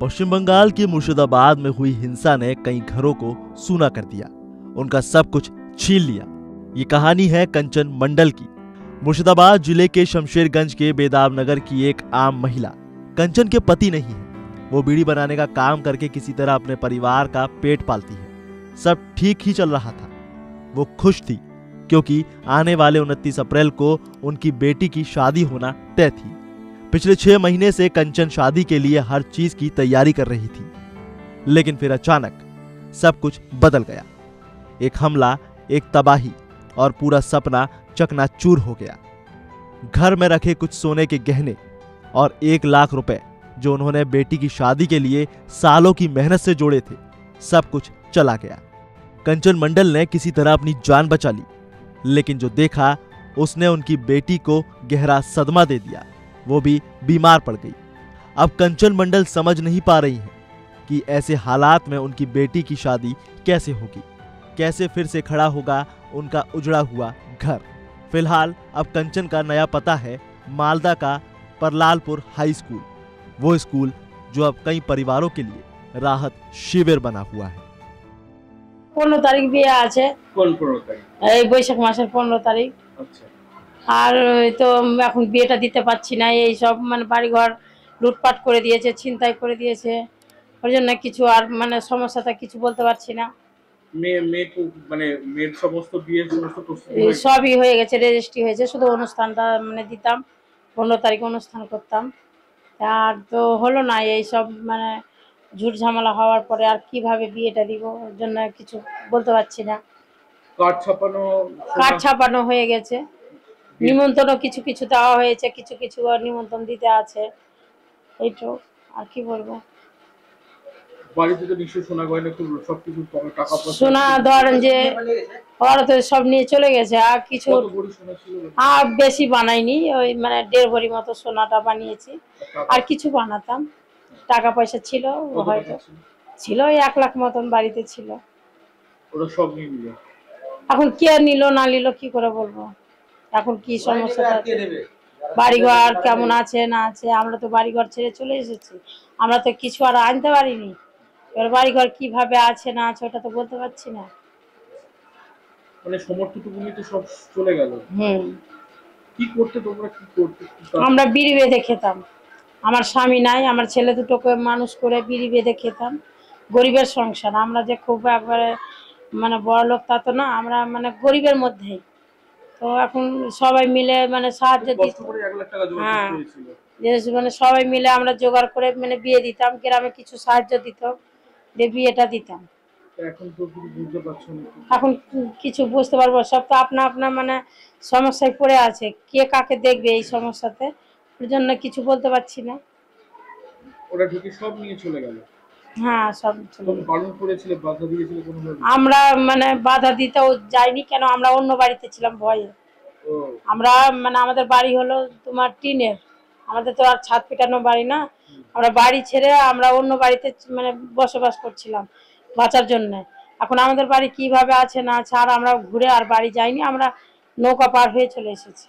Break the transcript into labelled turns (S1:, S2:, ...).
S1: पश्चिम बंगाल के मुर्शिदाबाद में हुई हिंसा ने कई घरों को सूना कर दिया, उनका सब कुछ छीन लिया। ये कहानी है कंचन मंडल की। मुर्शिदाबाद जिले के शमशेरगंज के बेदाब नगर की एक आम महिला। कंचन के पति नहीं है, वो बीड़ी बनाने का काम करके किसी तरह अपने परिवार का पेट पालती है। सब ठीक ही चल रहा था, वो खुश थी क्योंकि आने वाले 29 अप्रैल को उनकी बेटी की शादी होना तय थी। पिछले 6 महीने से कंचन शादी के लिए हर चीज की तैयारी कर रही थी, लेकिन फिर अचानक सब कुछ बदल गया। एक हमला, एक तबाही और पूरा सपना चकनाचूर हो गया। घर में रखे कुछ सोने के गहने और 1 लाख रुपए जो उन्होंने बेटी की शादी के लिए सालों की मेहनत से जोड़े थे, सब कुछ चला गया। कंचन मंडल ने किसी तरह अपनी जान बचा ली, लेकिन जो देखा उसने उनकी बेटी को गहरा सदमा दे दिया। वो भी बीमार पड़ गई। अब कंचन मंडल समझ नहीं पा रही हैं कि ऐसे हालात में उनकी बेटी की शादी कैसे होगी, कैसे फिर से खड़ा होगा उनका उजड़ा हुआ घर। फिलहाल अब कंचन का नया पता है मालदा का परलालपुर हाई स्कूल, वो स्कूल जो अब कई परिवारों के लिए राहत शिविर बना हुआ है।
S2: 15 तारीख বিয়ে আছে।
S3: কোন 15 তারিখ?
S2: এই বৈশাখ মাসের 15 তারিখ।
S3: আচ্ছা।
S2: আর তো এখন বিয়েটা দিতে পারছি না, এই সব মানে বাড়িঘর লুটপাট করে দিয়েছে, ছিনতাই করে দিয়েছে। ওর জন্য কিছু আর মানে সমস্যাটা কিছু বলতে পারছি না।
S3: মেয়ের সমস্ত বিয়ের সমস্ত প্রস্তুতি
S2: সবই হয়ে গেছে, রেজিস্ট্রি হয়েছে, শুধু অনুষ্ঠানটা মানে দিতাম, 15 তারিখ অনুষ্ঠান করতাম। আর তো হলো না, এই সব মানে ঝুট ঝামেলা হওয়ার পরে আর কিভাবে বিয়েটা দিব, ওর জন্য কিছু বলতে পারছি না। কার্ড ছাপানো হয়ে গেছে, নিমন্ত্রণ কিছু কিছু দেওয়া হয়েছে, কিছু কিছু নিমন্ত্রণ দিতে আছে। এইটো আর কি বলবো।
S3: বাড়িতে তো নিশ্চয়ই সোনা গয়না সবকিছু টাকা পয়সা
S2: সোনা ধরেন যে ওরা তো সব নিয়ে চলে গেছে। আর কিছু আর বেশি বানাইনি, ওই মানে 1.5 ভরি মতো সোনাটা বানিয়েছি। আর কিছু বানাতাম, টাকা পয়সা ছিল হয়তো, ছিল 1 লাখ মতন বাড়িতে ছিল।
S3: ওরা সব নিয়ে নিল।
S2: এখন কে নিল না নিল কি করে বলবো, এখন কি সমস্যাটা, বাড়িঘর কেমন আছে না আছে। আমরা তো বাড়িঘর ছেড়ে চলে এসেছি, আমরা তো কিছু আর আনতে পারিনি। এবার বাড়িঘর কিভাবে আছে না আছে ওটা তো বলতে পারছি না।
S3: মানে সমর্থটুকু নিয়ে তো সব চলে গেল। কি করতে তোমরা, কি করতে?
S2: আমরা বিড়ি বেঁধে খেতাম, আমার স্বামী নাই, আমার ছেলে দুটোকে মানুষ করে বিড়ি বেঁধে খেতাম। গরিবের সংসার, আমরা যে খুব একবারে মানে বড় লোক তা তো না, আমরা মানে গরিবের মধ্যেই। তো এখন সবাই মিলে মানে সাহায্য দিত। হ্যাঁ, মানে সবাই মিলে আমরা জোগাড় করে মানে বিয়ে দিতাম, গ্রামে কিছু সাহায্য দিত, দিয়ে বিয়েটা দিতাম। এখন কিছু বুঝতে পারবো, সব তো আপনা আপনা মানে সমস্যায় পড়ে আছে, কে কাকে দেখবে এই সমস্যাতে, ওর জন্য কিছু বলতে পারছি না।
S3: ওরা ঢুকে সব নিয়ে চলে গেল।
S2: হ্যাঁ, সব
S3: পালন করেছিল, বাধা দিয়েছিল কোনোভাবে? আমরা
S2: মানে বাধা দিতেও যাইনি, কেন আমরা অন্য বাড়িতে ছিলাম ভয়ে। আমরা মানে আমাদের বাড়ি হলো তোমার টিনের, আমাদের তো আর ছাদ পিটানো বাড়ি না। আমরা বাড়ি ছেড়ে আমরা অন্য বাড়িতে মানে বসবাস করছিলাম বাঁচার জন্য। এখন আমাদের বাড়ি কিভাবে আছে না আছে আর আমরা ঘুরে আর বাড়ি যাইনি, আমরা নৌকা পার হয়ে চলে এসেছি।